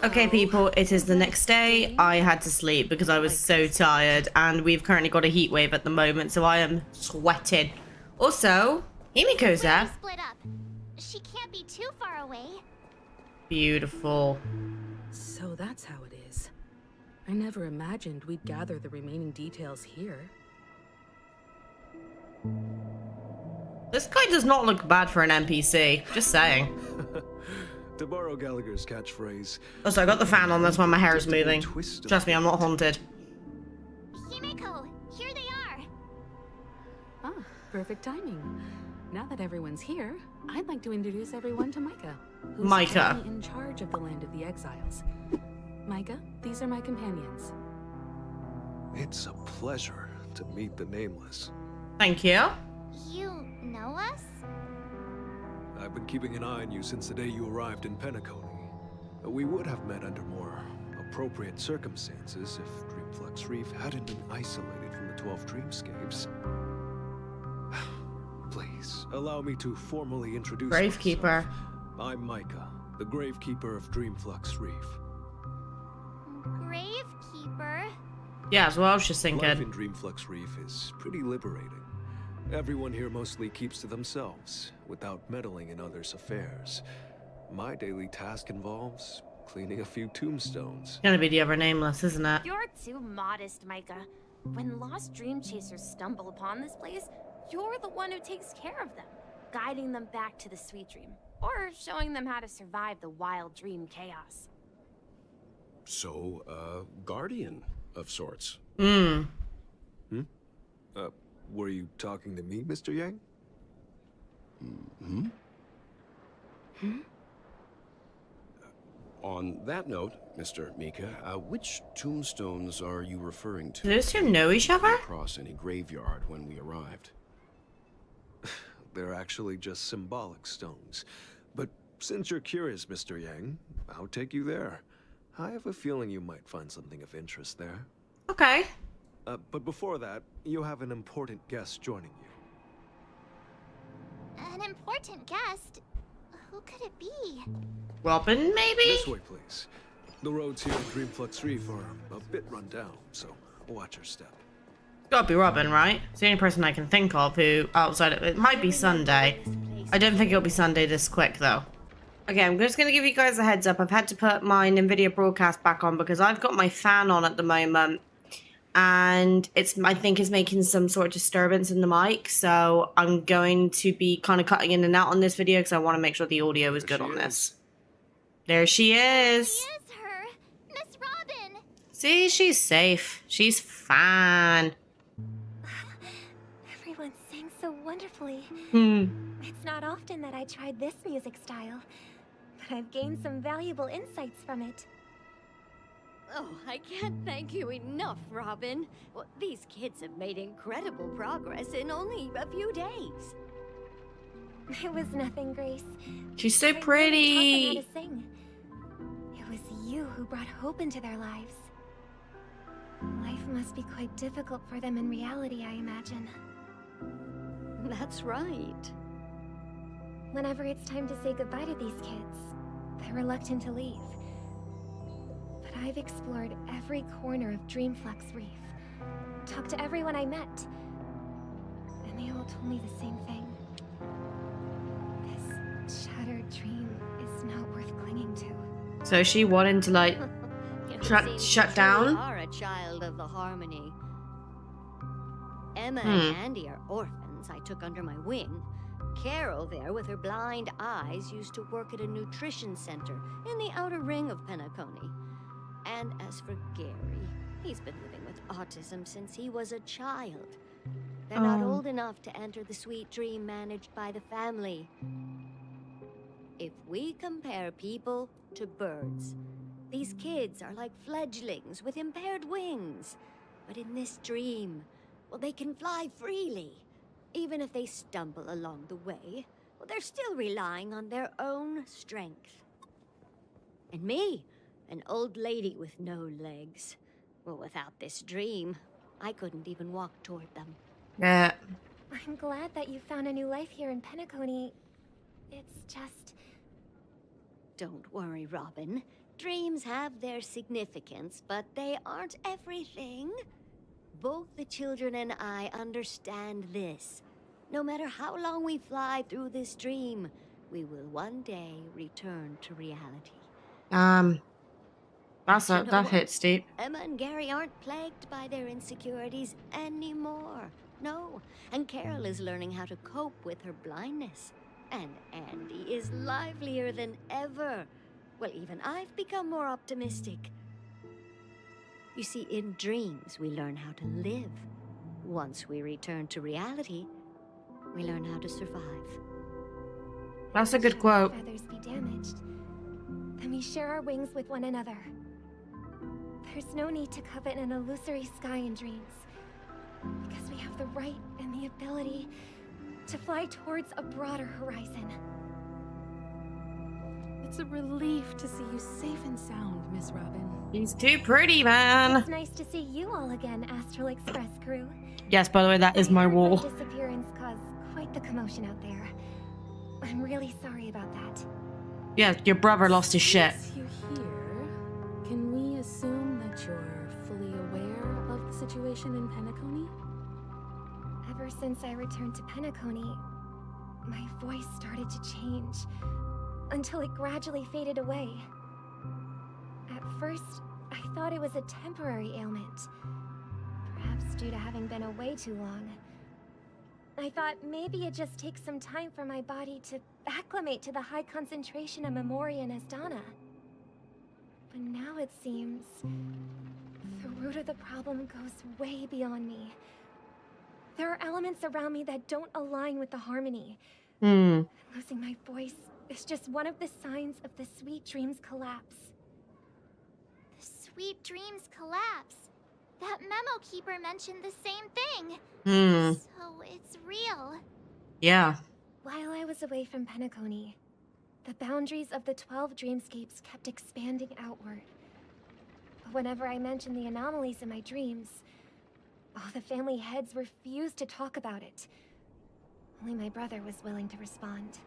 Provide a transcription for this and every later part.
Okay, people, it is the next day. I had to sleep because I was so tired, and we've currently got a heat wave at the moment, so I am sweating. Also, Himiko's there. Split up. She can't be too far away. Beautiful. So that's how it is. I never imagined we'd gather the remaining details here. This guy does not look bad for an NPC. Just saying. To borrow Gallagher's catchphrase. Also, I got the fan on, that's why my hair is moving. Trust me, I'm not haunted. Himiko, here they are. Ah, perfect timing. Now that everyone's here, I'd like to introduce everyone to Micah, who's currently in charge of the Land of the Exiles. Micah, these are my companions. It's a pleasure to meet the Nameless. Thank you. You know us? I've been keeping an eye on you since the day you arrived in Penacony. We would have met under more appropriate circumstances if Dreamflux Reef hadn't been isolated from the 12 Dreamscapes. Please, allow me to formally introduce Gravekeeper. myself. I'm Micah, the Gravekeeper of Dreamflux Reef. Gravekeeper? Yeah, that's what I was just thinking. Life in Dreamflux Reef is pretty liberating. Everyone here mostly keeps to themselves, without meddling in others' affairs. My daily task involves cleaning a few tombstones. Gonna be the other Nameless, isn't it? You're too modest, Micah. When lost dream chasers stumble upon this place, you're the one who takes care of them, guiding them back to the sweet dream, or showing them how to survive the wild dream chaos. So, guardian of sorts. Were you talking to me, Mr. Yang? On that note, Mr. Mika, which tombstones are you referring to? Do those two know each other? Across any graveyard when we arrived. They're actually just symbolic stones. But since you're curious, Mr. Yang, I'll take you there. I have a feeling you might find something of interest there. Okay. But before that, you have an important guest joining you. An important guest? Who could it be? Robin, maybe? This way, please. The roads here at Dreamflux Reef are a bit run down, so watch your step. Gotta be Robin, right? It's the only person I can think of who, outside of it, might be Sunday. I don't think it'll be Sunday this quick, though. Okay, I'm just gonna give you guys a heads up. I've had to put my NVIDIA broadcast back on because I've got my fan on at the moment. And I think it's making some sort of disturbance in the mic, so I'm going to be kind of cutting in and out on this video because I want to make sure the audio is good on this. There she is. She is her! Miss Robin! See, she's safe. She's fine. Everyone sings so wonderfully. It's not often that I tried this music style, but I've gained some valuable insights from it. Oh, I can't thank you enough, Robin. Well, these kids have made incredible progress in only a few days. It was nothing, Grace. She's so I really pretty. taught them how to sing. It was you who brought hope into their lives. Life must be quite difficult for them in reality, I imagine. That's right. Whenever it's time to say goodbye to these kids, they're reluctant to leave. But I've explored every corner of Dreamflux Reef, talked to everyone I met, and they all told me the same thing. This shattered dream is not worth clinging to. So she wanted to, like, shut down? You are a child of the Harmony. Emma and Andy are orphans I took under my wing. Carol there, with her blind eyes, used to work at a nutrition center in the outer ring of Penacony. And as for Gary, he's been living with autism since he was a child. They're not old enough to enter the sweet dream managed by the family. If we compare people to birds, these kids are like fledglings with impaired wings. But in this dream, well, they can fly freely. Even if they stumble along the way, well, they're still relying on their own strength. And me, an old lady with no legs. Well, without this dream, I couldn't even walk toward them. Yeah. I'm glad that you found a new life here in Penacony. It's just... Don't worry, Robin. Dreams have their significance, but they aren't everything. Both the children and I understand this. No matter how long we fly through this dream, we will one day return to reality. That hits deep. Emma and Gary aren't plagued by their insecurities anymore. No, and Carol is learning how to cope with her blindness. And Andy is livelier than ever. Well, even I've become more optimistic. You see, in dreams, we learn how to live. Once we return to reality, we learn how to survive. That's a good quote. Feathers be damaged, then we share our wings with one another. There's no need to covet an illusory sky in dreams, because we have the right and the ability to fly towards a broader horizon. It's a relief to see you safe and sound, Miss Robin. He's too pretty, man. It's nice to see you all again, Astral Express crew. Yes, by the way, that is my wall. My disappearance caused quite the commotion out there. I'm really sorry about that. Yeah, your brother lost his shit. Since you're here, can we assume that you're fully aware of the situation in Penacony? Ever since I returned to Penacony, my voice started to change, until it gradually faded away. At first, I thought it was a temporary ailment, perhaps due to having been away too long. I thought maybe it just takes some time for my body to acclimate to the high concentration of Memoria and Asdana. But now it seems the root of the problem goes way beyond me. There are elements around me that don't align with the harmony. Losing my voice is just one of the signs of the Sweet Dreams collapse. The Sweet Dreams collapse. That memo keeper mentioned the same thing. So it's real. Yeah. While I was away from Penacony, the boundaries of the 12 dreamscapes kept expanding outward. But whenever I mentioned the anomalies in my dreams, all the family heads refused to talk about it. Only my brother was willing to respond.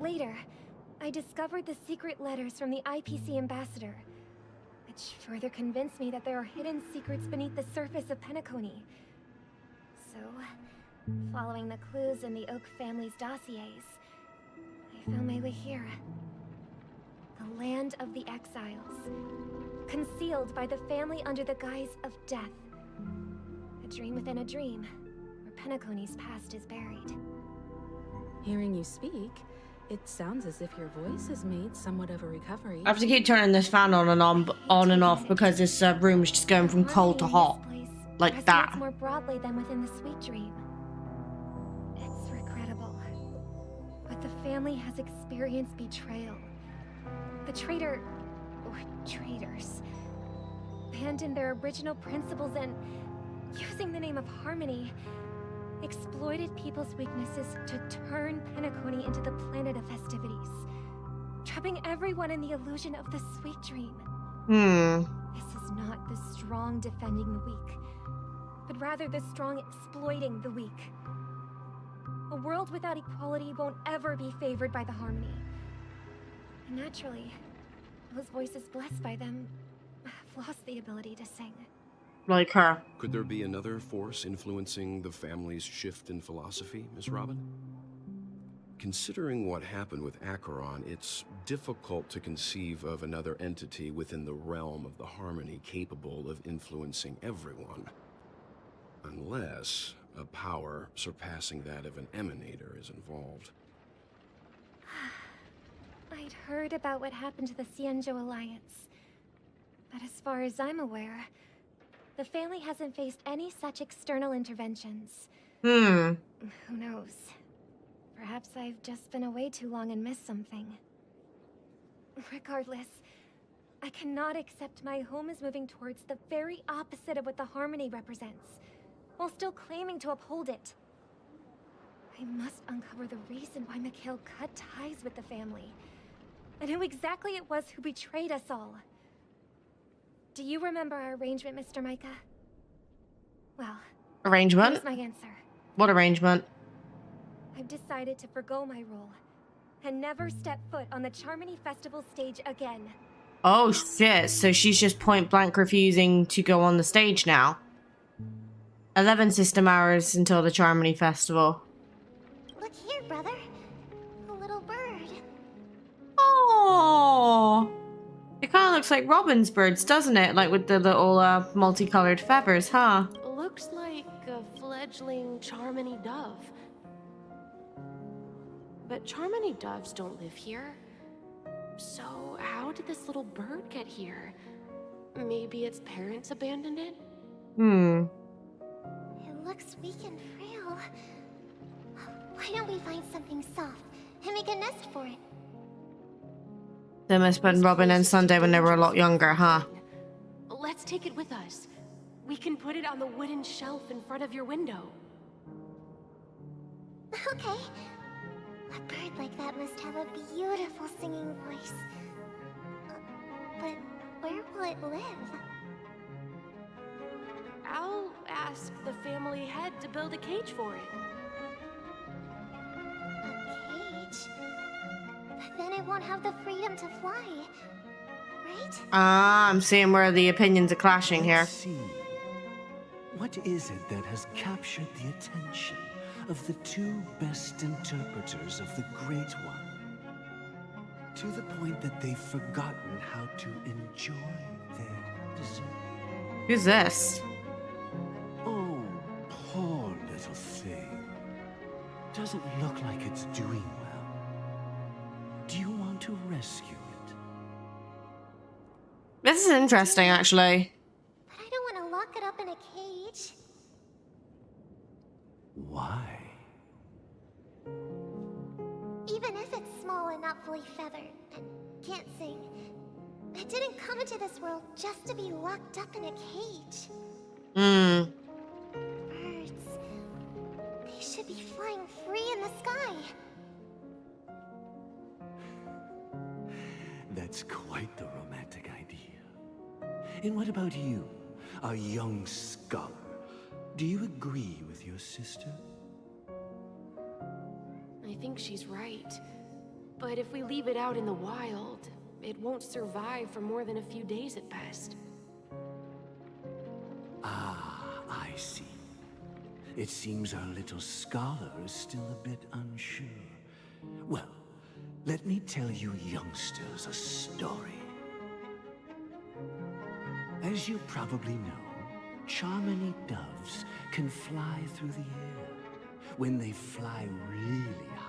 Later, I discovered the secret letters from the IPC ambassador, which further convinced me that there are hidden secrets beneath the surface of Penacony. So, following the clues in the Oak family's dossiers, I found my way here. The land of the exiles, concealed by the family under the guise of death. A dream within a dream, where Penacony's past is buried. Hearing you speak, it sounds as if your voice has made somewhat of a recovery. I have to keep turning this fan on and off because this room is just going from cold to hot. Like that. More broadly than within the Sweet Dream. It's regrettable, but the family has experienced betrayal. The traitor, or traitors, abandoned their original principles and, using the name of Harmony, exploited people's weaknesses to turn Penacony into the planet of festivities, trapping everyone in the illusion of the Sweet Dream. This is not the strong defending the weak, but rather the strong exploiting the weak. A world without equality won't ever be favored by the Harmony. And naturally, those voices blessed by them have lost the ability to sing. Like her. Could there be another force influencing the family's shift in philosophy, Miss Robin? Considering what happened with Acheron, it's difficult to conceive of another entity within the realm of the Harmony capable of influencing everyone. Unless a power surpassing that of an emanator is involved. I'd heard about what happened to the Xianzhou Alliance, but as far as I'm aware, the family hasn't faced any such external interventions. Who knows? Perhaps I've just been away too long and missed something. Regardless, I cannot accept my home is moving towards the very opposite of what the Harmony represents, while still claiming to uphold it. I must uncover the reason why Mikhail cut ties with the family, and who exactly it was who betrayed us all. Do you remember our arrangement, Mr. Micah? Well, Arrangement? here's my answer. What arrangement? I've decided to forgo my role, and never step foot on the Charmony Festival stage again. Oh shit, so she's just point blank refusing to go on the stage now. 11 system hours until the Charmony Festival. Look here, brother. A little bird. Oh, it kind of looks like Robin's birds, doesn't it? Like with the little multicolored feathers, huh? Looks like a fledgling Charmony dove. But Charmony doves don't live here. So how did this little bird get here? Maybe its parents abandoned it? Hmm. It looks weak and frail. Why don't we find something soft and make a nest for it? They must have been Robin and Sunday when they were a lot younger, huh? Let's take it with us. We can put it on the wooden shelf in front of your window. Okay. A bird like that must have a beautiful singing voice. But where will it live? I'll ask the family head to build a cage for it. A cage? But then it won't have the freedom to fly, right? Ah, I'm seeing where the opinions are clashing here. Let's see. What is it that has captured the attention of the two best interpreters of the Great One? To the point that they've forgotten how to enjoy their dessert. Who's this? Oh, poor little thing. Doesn't look like it's doing well. Do you want to rescue it? This is interesting, actually. But I don't want to lock it up in a cage. Why? Even if it's small and not fully feathered and can't sing, it didn't come into this world just to be locked up in a cage. Hmm. Birds, they should be flying free in the sky. That's quite the romantic idea. And what about you, a young scholar? Do you agree with your sister? I think she's right. But if we leave it out in the wild, it won't survive for more than a few days at best. Ah, I see. It seems our little scholar is still a bit unsure. Well, let me tell you youngsters a story. As you probably know, Charmony doves can fly through the air. When they fly really high,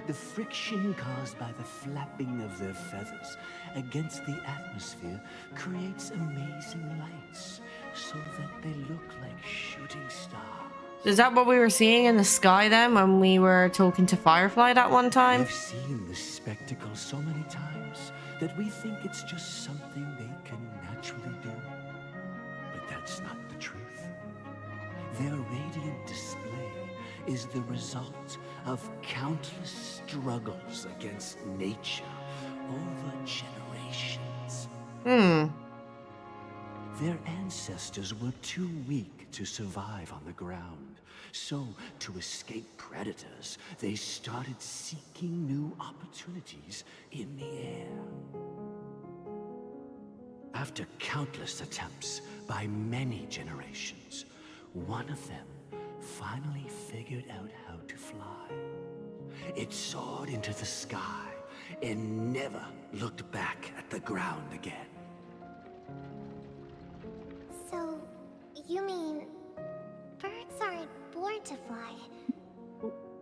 the friction caused by the flapping of their feathers against the atmosphere creates amazing lights, so that they look like shooting stars. Is that what we were seeing in the sky then when we were talking to Firefly that one time? I've seen this spectacle so many times that we think it's just something they can naturally do. But that's not the truth. Their radiant display is the result of countless struggles against nature over generations. Their ancestors were too weak to survive on the ground. So, to escape predators, they started seeking new opportunities in the air. After countless attempts by many generations, one of them finally figured out how to fly. It soared into the sky and never looked back at the ground again. So, you mean birds aren't born to fly,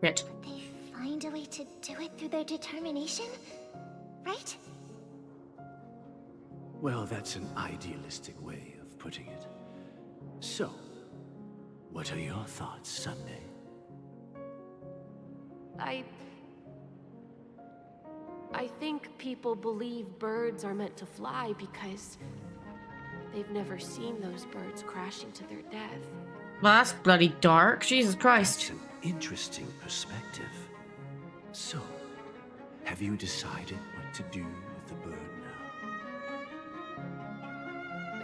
Shit. but they find a way to do it through their determination, right? Well, that's an idealistic way of putting it. So, what are your thoughts, Sunday? I think people believe birds are meant to fly because they've never seen those birds crashing to their death. Well, that's bloody dark. Jesus That's Christ. an interesting perspective. So, have you decided what to do with the bird now?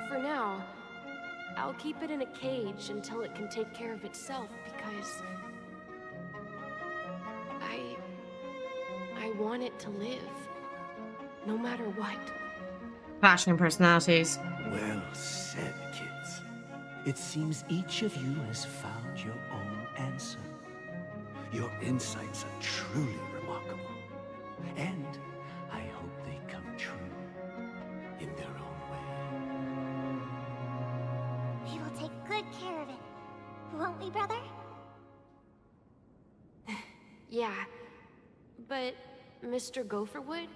For now, I'll keep it in a cage until it can take care of itself because I want it to live, no matter what. Clashing personalities. Well said, kids. It seems each of you has found your own answer. Your insights are truly remarkable. And I hope they come true in their own way. We will take good care of it. Won't we, brother? Yeah, but Mr. Gopherwood?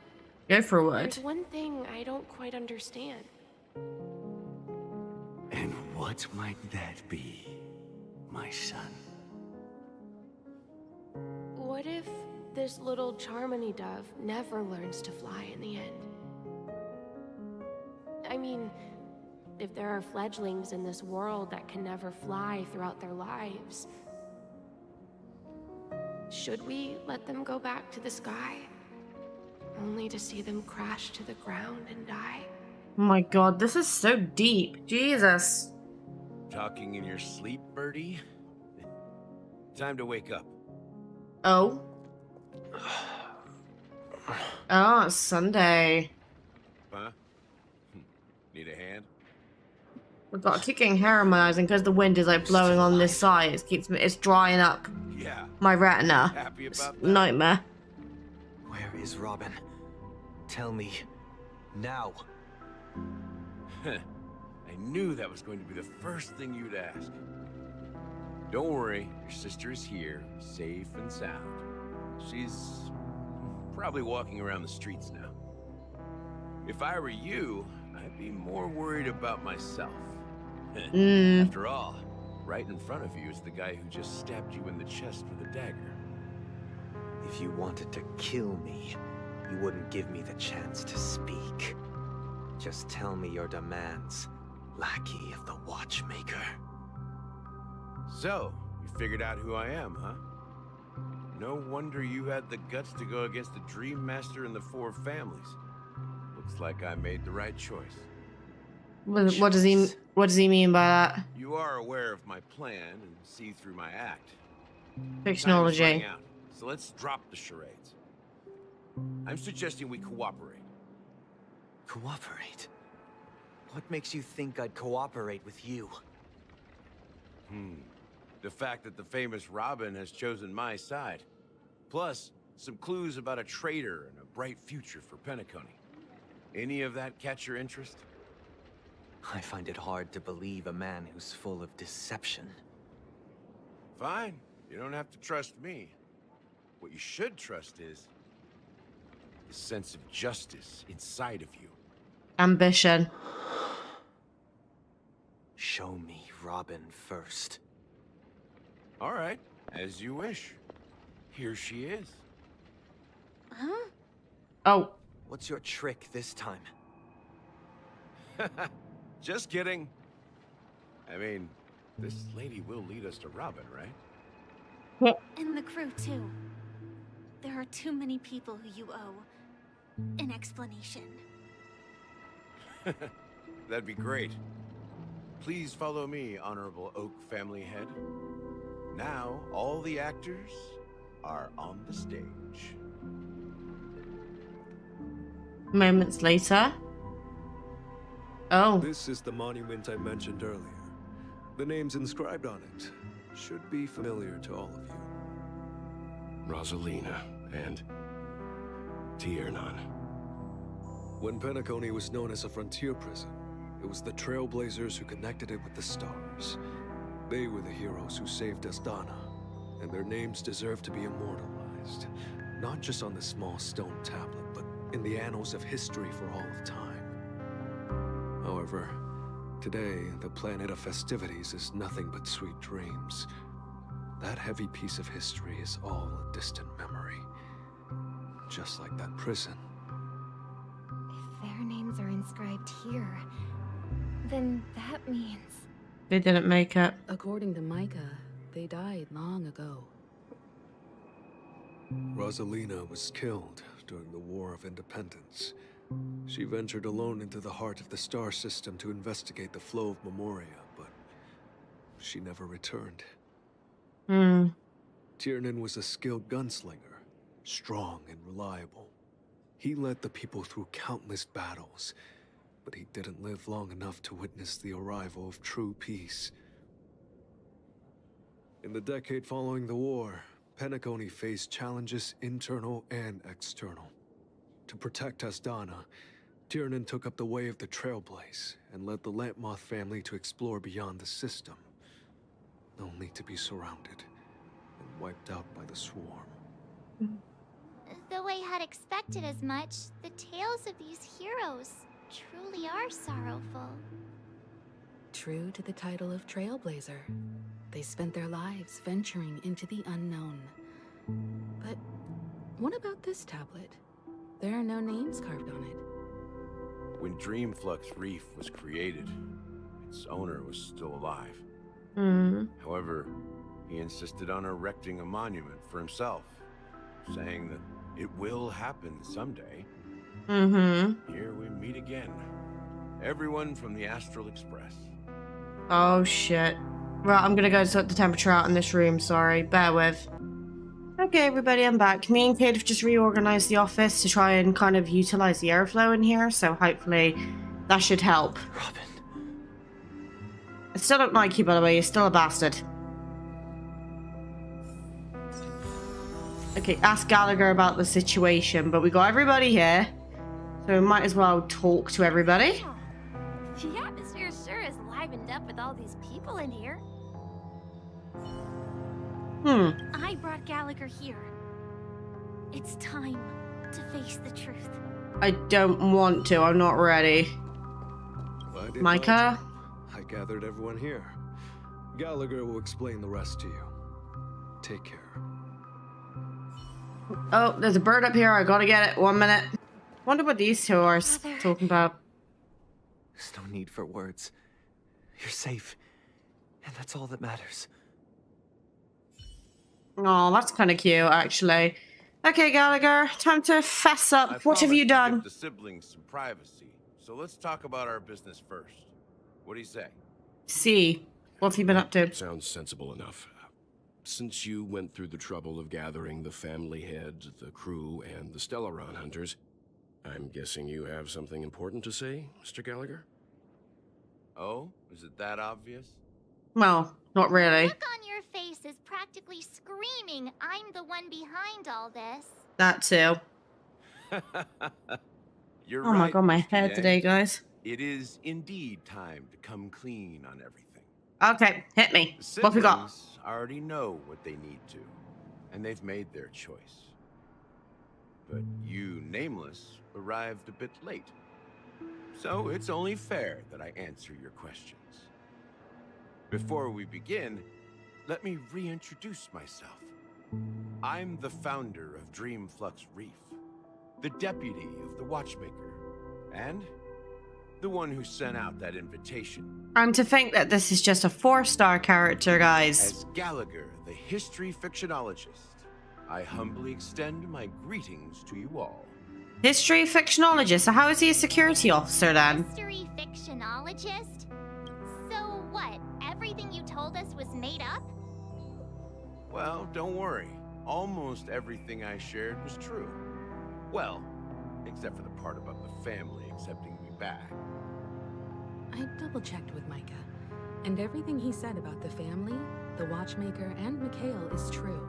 Go for what? There's one thing I don't quite understand. And what might that be, my son? What if this little Charmony dove never learns to fly in the end? I mean, if there are fledglings in this world that can never fly throughout their lives, should we let them go back to the sky? Only to see them crash to the ground and die? Oh my god, this is so deep. Jesus. Talking in your sleep, Birdie? Time to wake up. Oh. Oh, it's Sunday. Huh? Need a hand? We've got a kicking hair in my eyes, and because the wind is like blowing on this side, it's drying up Yeah. my retina. Happy It's about that? nightmare. Where is Robin? Tell me. Now. I knew that was going to be the first thing you'd ask. Don't worry, your sister is here, safe and sound. She's probably walking around the streets now. If I were you, I'd be more worried about myself. After all, right in front of you is the guy who just stabbed you in the chest with a dagger. If you wanted to kill me, you wouldn't give me the chance to speak. Just tell me your demands, lackey of the Watchmaker. So, you figured out who I am, huh? No wonder you had the guts to go against the Dream Master and the Four Families. Looks like I made the right choice. What does he mean by that? You are aware of my plan and see through my act. Time is Fictionology. running out, so let's drop the charades. I'm suggesting we cooperate. Cooperate? What makes you think I'd cooperate with you? The fact that the famous Robin has chosen my side. Plus, some clues about a traitor and a bright future for Penacony. Any of that catch your interest? I find it hard to believe a man who's full of deception. Fine. You don't have to trust me. What you should trust is the sense of justice inside of you. Ambition. Show me Robin first. All right, as you wish. Here she is. Huh? Oh. What's your trick this time? Just kidding. I mean, this lady will lead us to Robin, right? And the crew, too. There are too many people who you owe an explanation. That'd be great. Please follow me, Honorable Oak Family Head. Now, all the actors are on the stage. Moments later. Oh. This is the monument I mentioned earlier. The names inscribed on it should be familiar to all of you. Rosalina and Tiernan. When Penacony was known as a frontier prison, it was the Trailblazers who connected it with the stars. They were the heroes who saved Astana, and their names deserve to be immortalized, not just on this small stone tablet, but in the annals of history for all of time. However, today, the planet of festivities is nothing but sweet dreams. That heavy piece of history is all a distant memory, just like that prison. If their names are inscribed here, then that means... They didn't make it. According to Micah, they died long ago. Rosalina was killed during the War of Independence. She ventured alone into the heart of the star system to investigate the flow of Memoria, but she never returned. Tiernan was a skilled gunslinger, strong and reliable. He led the people through countless battles, but he didn't live long enough to witness the arrival of true peace. In the decade following the war, Penacony faced challenges internal and external. To protect Asdana, Tiernan took up the way of the Trailblaze and led the Lampmoth family to explore beyond the system, only to be surrounded and wiped out by the Swarm. Though I had expected as much, the tales of these heroes truly are sorrowful. True to the title of Trailblazer, they spent their lives venturing into the unknown. But what about this tablet? There are no names carved on it. When Dreamflux Reef was created, its owner was still alive. However, he insisted on erecting a monument for himself, saying that it will happen someday. Here we meet again. Everyone from the Astral Express. Oh shit. Right, I'm gonna go sort the temperature out in this room, sorry. Bear with. Okay, everybody, I'm back. Me and Kate have just reorganized the office to try and kind of utilize the airflow in here, so hopefully that should help. Robin. I still don't like you, by the way. You're still a bastard. Okay, ask Gallagher about the situation, but we got everybody here, so we might as well talk to everybody. The atmosphere sure is livened up with all these people in here. I brought Gallagher here. It's time to face the truth. I don't want to. I'm not ready. Micah? I gathered everyone here. Gallagher will explain the rest to you. Take care. Oh, there's a bird up here. I gotta get it. 1 minute. Wonder what these two are talking about. There's no need for words. You're safe, and that's all that matters. Oh, that's kind of cute, actually. Okay, Gallagher, time to fess up. What have you done? Give the siblings some privacy, so let's talk about our business first. What do you say? See, what have you been up to? Sounds sensible enough. Since you went through the trouble of gathering the family heads, the crew, and the Stellaron hunters, I'm guessing you have something important to say, Mr. Gallagher? Oh, is it that obvious? Well, not really. The look on your face is practically screaming, I'm the one behind all this. That too. You're oh right, my god, my Mr. hair Yang. today, guys. It is indeed time to come clean on everything. Okay, hit me. The What we got? siblings already know what they need to, and they've made their choice. But you, Nameless, arrived a bit late. So it's only fair that I answer your questions. Before we begin, let me reintroduce myself. I'm the founder of Dreamflux Reef, the deputy of the Watchmaker, and the one who sent out that invitation. And to think that this is just a 4-star character, guys. As Gallagher, the history fictionologist, I humbly extend my greetings to you all. History fictionologist, so how is he a security officer then? History fictionologist? So what, everything you told us was made up? Well, don't worry. Almost everything I shared was true. Well, except for the part about the family accepting me back. I double-checked with Micah, and everything he said about the family, the Watchmaker, and Mikhail is true.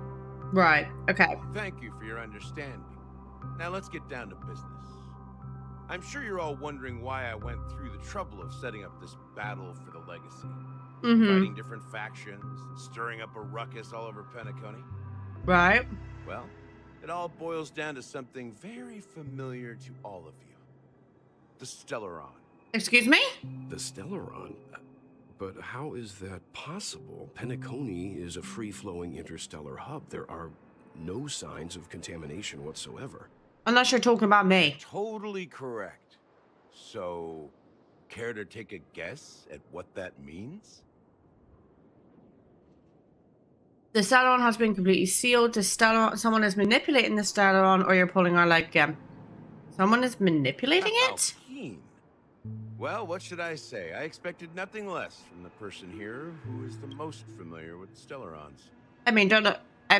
Right, okay. Thank you for your understanding. Now let's get down to business. I'm sure you're all wondering why I went through the trouble of setting up this battle for the legacy. Fighting different factions, stirring up a ruckus all over Penacony. Right. Well, it all boils down to something very familiar to all of you. The Stellaron. Excuse me? The Stellaron? But how is that possible? Penacony is a free-flowing interstellar hub. There are no signs of contamination whatsoever. Unless you're talking about me. Totally correct. So, care to take a guess at what that means? The Stellaron has been completely sealed. The Stellaron, someone is manipulating the Stellaron, or you're pulling our leg again. Someone is manipulating it? Keen. Well, what should I say? I expected nothing less from the person here who is the most familiar with Stellarons. I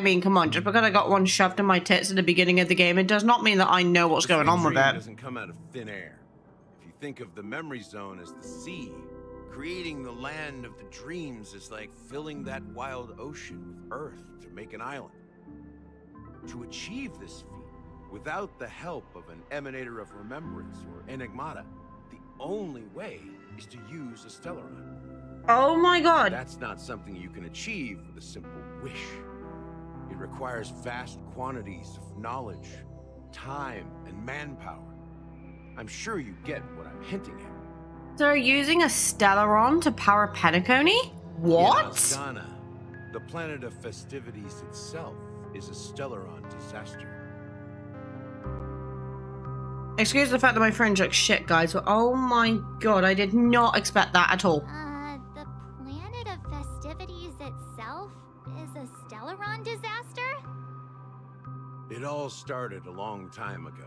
mean, come on, just because I got one shoved in my tits at the beginning of the game, it does not mean that I know what's going on with dream it. doesn't come out of thin air. If you think of the memory zone as the sea. Creating the land of the dreams is like filling that wild ocean with earth to make an island. To achieve this feat, without the help of an emanator of remembrance or enigmata, the only way is to use a Stellaron. Oh my god. That's not something you can achieve with a simple wish. It requires vast quantities of knowledge, time, and manpower. I'm sure you get what I'm hinting at. So using a Stellaron to power Penacony? What? In Astana, the planet of festivities itself is a Stellaron disaster. Excuse the fact that my friend looks shit, guys, but oh my god, I did not expect that at all. The planet of festivities itself is a Stellaron disaster? It all started a long time ago.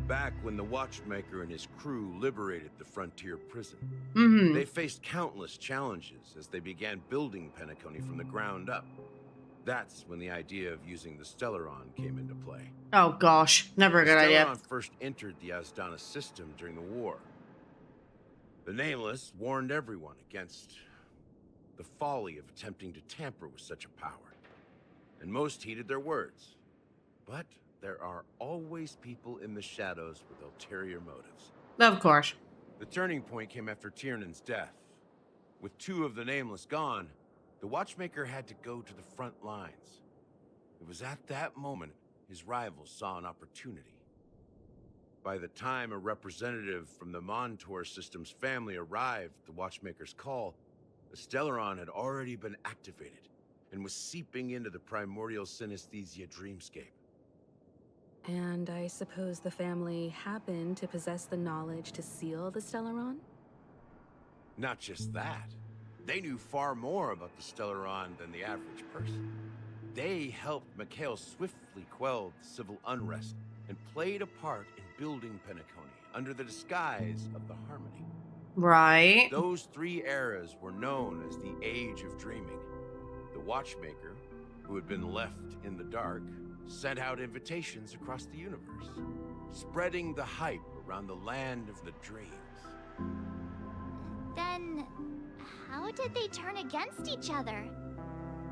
Back when the Watchmaker and his crew liberated the frontier prison. They faced countless challenges as they began building Penacony from the ground up. That's when the idea of using the Stellaron came into play. Oh gosh, never a good idea. The Stellaron first entered the Astana system during the war. The Nameless warned everyone against the folly of attempting to tamper with such a power, and most heeded their words. But there are always people in the shadows with ulterior motives. Of course. The turning point came after Tiernan's death. With 2 of the Nameless gone, the Watchmaker had to go to the front lines. It was at that moment his rivals saw an opportunity. By the time a representative from the Montour System's family arrived at the Watchmaker's call, the Stellaron had already been activated and was seeping into the primordial synesthesia dreamscape. And I suppose the family happened to possess the knowledge to seal the Stellaron? Not just that. They knew far more about the Stellaron than the average person. They helped Mikhail swiftly quell the civil unrest and played a part in building Penacony under the disguise of the Harmony. Right. Those 3 eras were known as the Age of Dreaming. The Watchmaker, who had been left in the dark, sent out invitations across the universe, spreading the hype around the land of the dreams. Then, how did they turn against each other?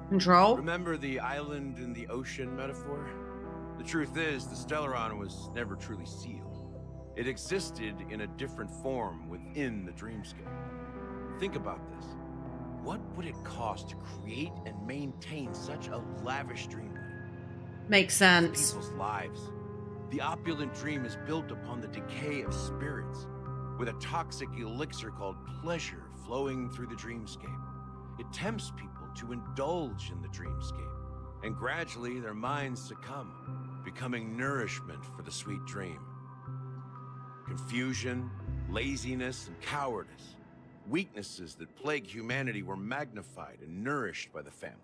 Control? Remember the island in the ocean metaphor? The truth is, the Stellaron was never truly sealed. It existed in a different form within the dreamscape. Think about this. What would it cost to create and maintain such a lavish dreamland? Makes sense. People's lives. The opulent dream is built upon the decay of spirits, with a toxic elixir called pleasure flowing through the dreamscape. It tempts people to indulge in the dreamscape, and gradually their minds succumb, becoming nourishment for the sweet dream. Confusion, laziness, and cowardice, weaknesses that plague humanity, were magnified and nourished by the family.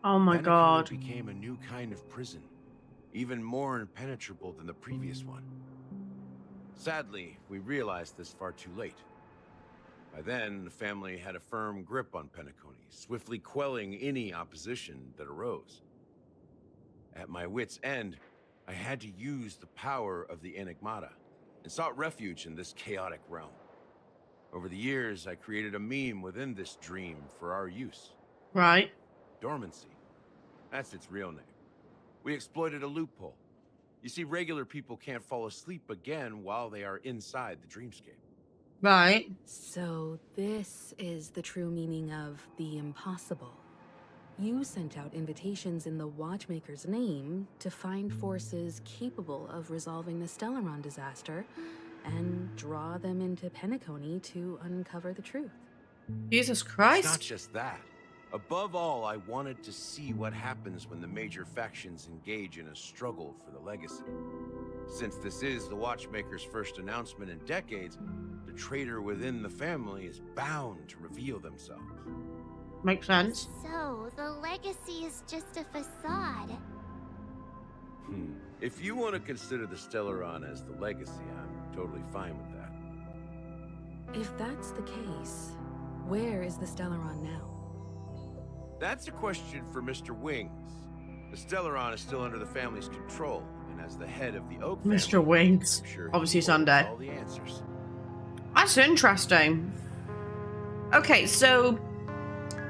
Oh my god. Penacony became a new kind of prison, even more impenetrable than the previous one. Sadly, we realized this far too late. By then, the family had a firm grip on Penacony, swiftly quelling any opposition that arose. At my wit's end, I had to use the power of the Enigmata, and sought refuge in this chaotic realm. Over the years, I created a meme within this dream for our use. Right. Dormancy. That's its real name. We exploited a loophole. You see, regular people can't fall asleep again while they are inside the dreamscape. Right. So this is the true meaning of the impossible. You sent out invitations in the Watchmaker's name to find forces capable of resolving the Stellaron disaster and draw them into Penacony to uncover the truth. Jesus Christ. It's not just that. Above all, I wanted to see what happens when the major factions engage in a struggle for the legacy. Since this is the Watchmaker's first announcement in decades, the traitor within the family is bound to reveal themselves. Makes sense. So, the legacy is just a facade. If you want to consider the Stellaron as the legacy, I'm totally fine with that. If that's the case, where is the Stellaron now? That's a question for Mr. Wings. The Stellaron is still under the family's control, and as the head of the Oak family, Mr. Wings. I'm sure Obviously he holds Sunday. all the answers. That's interesting. Okay, so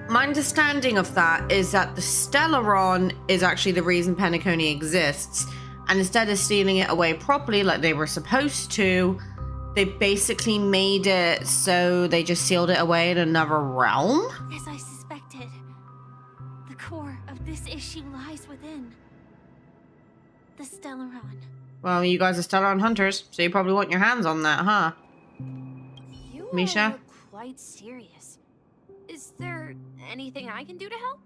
my understanding of that is that the Stellaron is actually the reason Penacony exists. And instead of stealing it away properly like they were supposed to, they basically made it so they just sealed it away in another realm? As I suspected, the core of this issue lies within the Stellaron. Well, you guys are Stellaron hunters, so you probably want your hands on that, huh? You Misha? are quite serious. Is there anything I can do to help?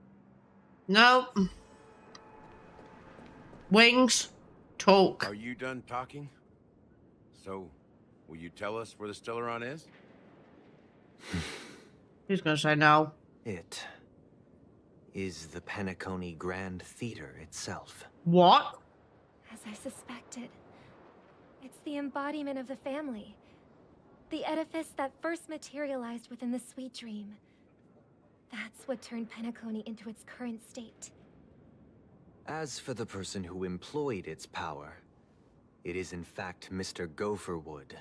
Nope. Wings. Talk. Are you done talking? So, will you tell us where the Stellaron is? Who's gonna say no? It is the Penacony Grand Theater itself. What? As I suspected, it's the embodiment of the family. The edifice that first materialized within the Sweet Dream. That's what turned Penacony into its current state. As for the person who employed its power, it is in fact Mr. Gopherwood,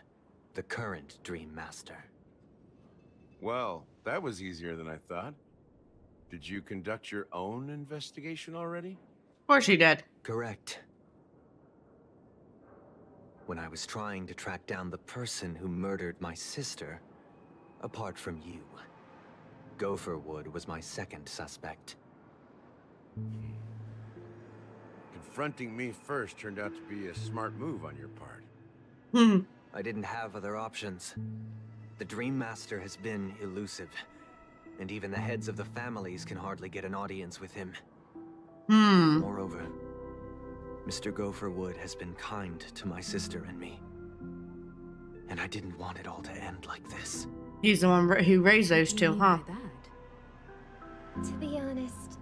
the current Dream Master. Well, that was easier than I thought. Did you conduct your own investigation already? Of course he did. Correct. When I was trying to track down the person who murdered my sister, apart from you, Gopherwood was my second suspect. Confronting me first turned out to be a smart move on your part. I didn't have other options. The Dream Master has been elusive, and even the heads of the families can hardly get an audience with him. Moreover, Mr. Gopherwood has been kind to my sister and me. And I didn't want it all to end like this. He's the one who raised those two, huh? To be honest,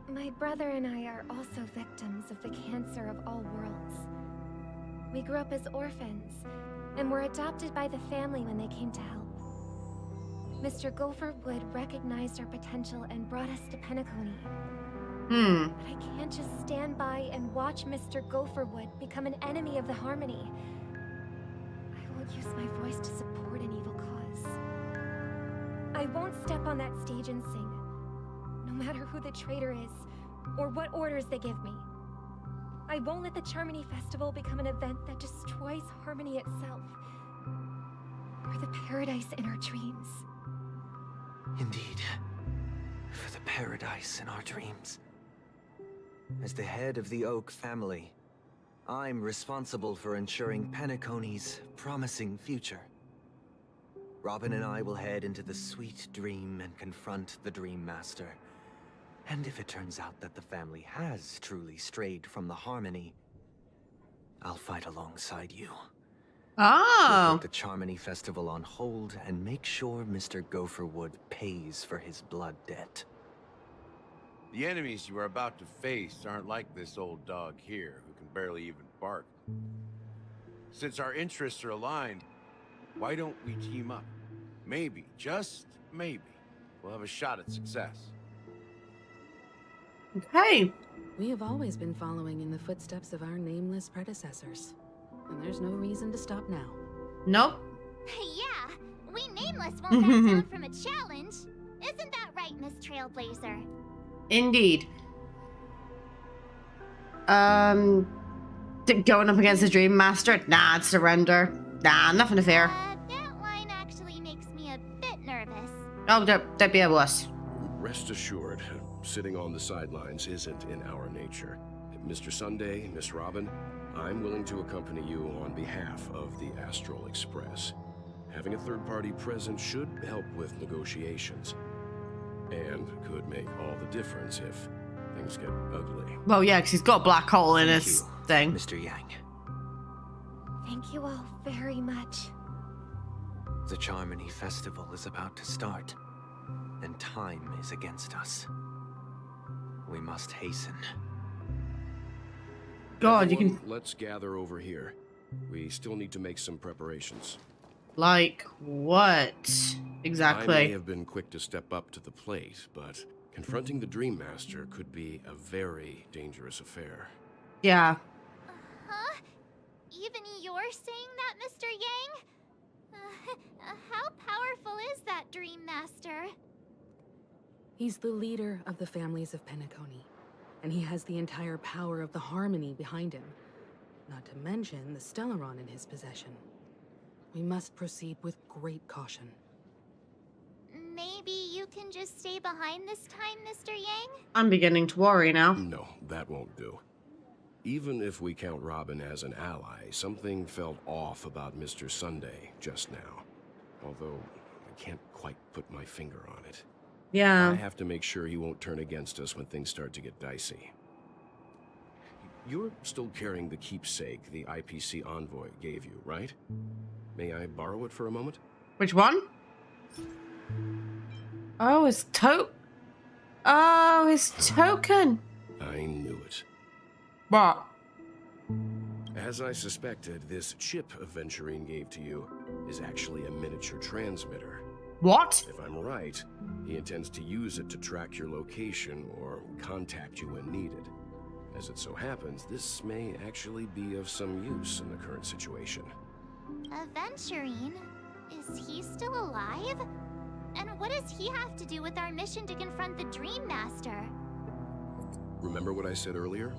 my brother and I are also victims of the cancer of all worlds. We grew up as orphans, and were adopted by the family when they came to help. Mr. Gopherwood recognized our potential and brought us to Penacony. But I can't just stand by and watch Mr. Gopherwood become an enemy of the Harmony. I won't use my voice to support an evil cause. I won't step on that stage and sing, no matter who the traitor is, or what orders they give me. I won't let the Charmony Festival become an event that destroys Harmony itself, or the paradise in our dreams. Indeed, for the paradise in our dreams. As the head of the Oak family, I'm responsible for ensuring Penacony's promising future. Robin and I will head into the Sweet Dream and confront the Dream Master. And if it turns out that the family has truly strayed from the Harmony, I'll fight alongside you. We'll put the Charmony Festival on hold and make sure Mr. Gopherwood pays for his blood debt. The enemies you are about to face aren't like this old dog here, who can barely even bark. Since our interests are aligned, why don't we team up? Maybe, just maybe, we'll have a shot at success. Okay. We have always been following in the footsteps of our nameless predecessors. And there's no reason to stop now. Nope. Yeah, we Nameless won't back down from a challenge. Isn't that right, Miss Trailblazer? Indeed. Going up against the Dream Master? Nah, I'd surrender. Nah, nothing to fear. That line actually makes me a bit nervous. Oh, don't be a wuss. Rest assured, sitting on the sidelines isn't in our nature. Mr. Sunday, Miss Robin, I'm willing to accompany you on behalf of the Astral Express. Having a third party present should help with negotiations. And could make all the difference if things get ugly. Well, yeah, because he's got a black hole in his thing. Mr. Yang. Thank you all very much. The Charmony Festival is about to start, and time is against us. We must hasten. God, Everyone, you can... Let's gather over here. We still need to make some preparations. Like what? Exactly. I may have been quick to step up to the plate, but confronting the Dream Master could be a very dangerous affair. Yeah. Huh? Even you're saying that, Mr. Yang? How powerful is that Dream Master? He's the leader of the families of Penacony, and he has the entire power of the Harmony behind him. Not to mention the Stellaron in his possession. We must proceed with great caution. Maybe you can just stay behind this time, Mr. Yang? I'm beginning to worry now. No, that won't do. Even if we count Robin as an ally, something felt off about Mr. Sunday just now. Although, I can't quite put my finger on it. Yeah. I have to make sure he won't turn against us when things start to get dicey. You're still carrying the keepsake the IPC envoy gave you, right? May I borrow it for a moment? Which one? Oh, his token. I knew it. What? As I suspected, this chip Aventurine gave to you is actually a miniature transmitter. What? If I'm right, he intends to use it to track your location or contact you when needed. As it so happens, this may actually be of some use in the current situation. Aventurine? Is he still alive? And what does he have to do with our mission to confront the Dream Master? Remember what I said earlier?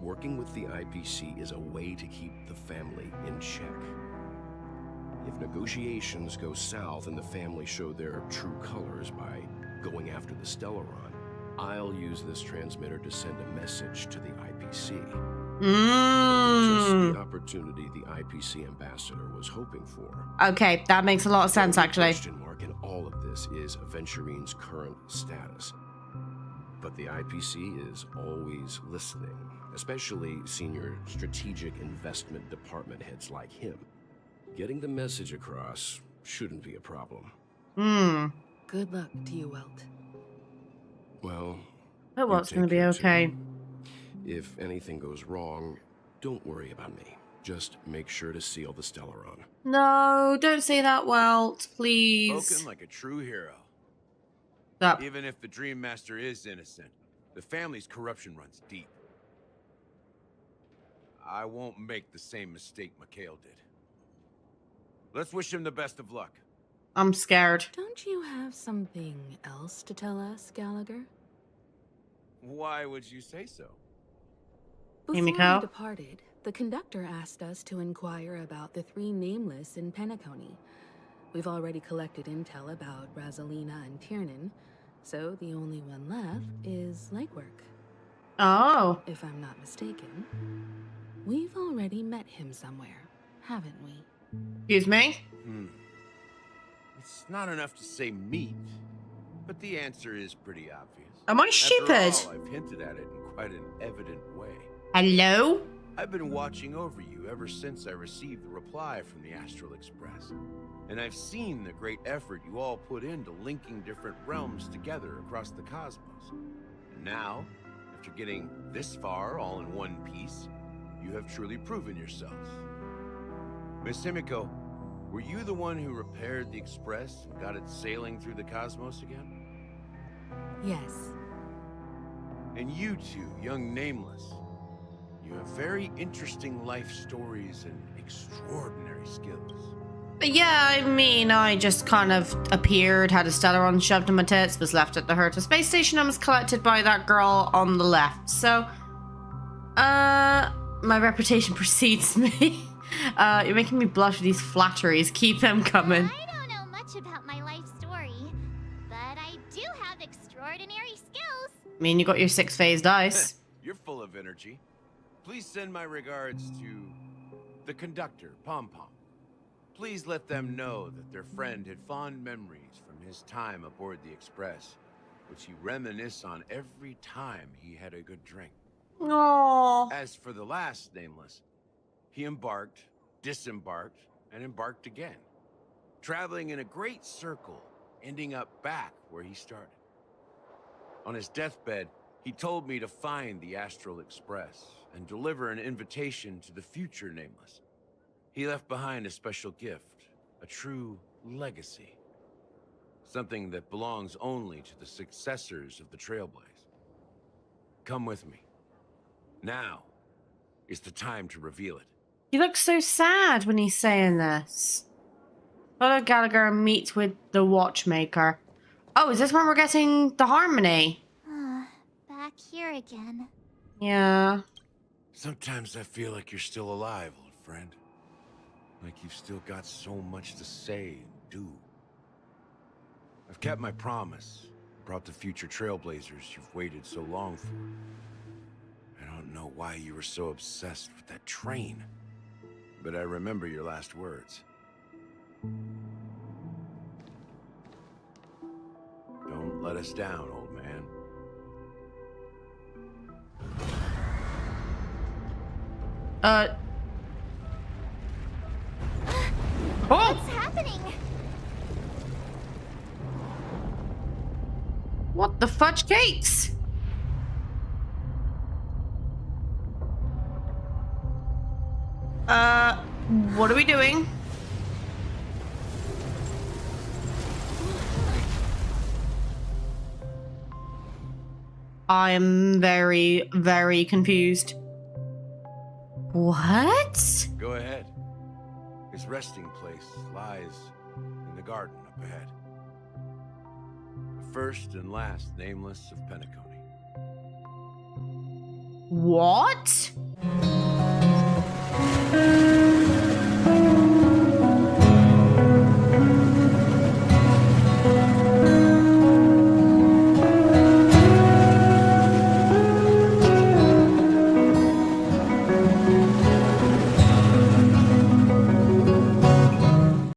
Working with the IPC is a way to keep the family in check. If negotiations go south and the family show their true colors by going after the Stellaron, I'll use this transmitter to send a message to the IPC. Just the opportunity the IPC ambassador was hoping for. Okay, that makes a lot of sense, actually. The question mark in all of this is Aventurine's current status. But the IPC is always listening, especially senior strategic investment department heads like him. Getting the message across shouldn't be a problem. Good luck to you, Welt. Well, Oh, well, it's going to be okay. If anything goes wrong, don't worry about me. Just make sure to seal the Stellaron. No, don't say that, Welt, please. Spoken like a true hero. Stop. Even if the Dream Master is innocent, the family's corruption runs deep. I won't make the same mistake Mikhail did. Let's wish him the best of luck. I'm scared. Don't you have something else to tell us, Gallagher? Why would you say so? Before Mikhail? we departed, the conductor asked us to inquire about the 3 nameless in Penacony. We've already collected intel about Razalina and Tiernan, so the only one left is Legwork. Oh. If I'm not mistaken, we've already met him somewhere, haven't we? Excuse me? It's not enough to say meet, but the answer is pretty obvious. Am I stupid? After all, I've hinted at it in quite an evident way. Hello? I've been watching over you ever since I received the reply from the Astral Express. And I've seen the great effort you all put into linking different realms together across the cosmos. And now, after getting this far all in one piece, you have truly proven yourselves. Miss Himiko, were you the one who repaired the Express and got it sailing through the cosmos again? Yes. And you two, young Nameless, you have very interesting life stories and extraordinary skills. Yeah, I mean, I just kind of appeared, had a Stellaron shoved in my tits, was left at the Herta space station, and was collected by that girl on the left. So, my reputation precedes me. You're making me blush with these flatteries. Keep them coming. I don't know much about my life story, but I do have extraordinary skills. I mean, you got your 6-phase dice. You're full of energy. Please send my regards to the conductor, Pom Pom. Please let them know that their friend had fond memories from his time aboard the Express, which he reminisced on every time he had a good drink. Aww. As for the last Nameless, he embarked, disembarked, and embarked again, traveling in a great circle, ending up back where he started. On his deathbed, he told me to find the Astral Express and deliver an invitation to the future Nameless. He left behind a special gift, a true legacy. Something that belongs only to the successors of the Trailblaze. Come with me. Now is the time to reveal it. He looks so sad when he's saying this. Follow Gallagher and meet with the watchmaker. Oh, is this when we're getting the Harmony? Back here again. Yeah. Sometimes I feel like you're still alive, old friend. Like you've still got so much to say and do. I've kept my promise. Brought the future trailblazers you've waited so long for. I don't know why you were so obsessed with that train. But I remember your last words. Don't let us down, old man. Oh! What's happening? What the fudge cakes? What are we doing? I am very, very confused. What? Go ahead. His resting place lies in the garden up ahead. The first and last nameless of Penacony. What?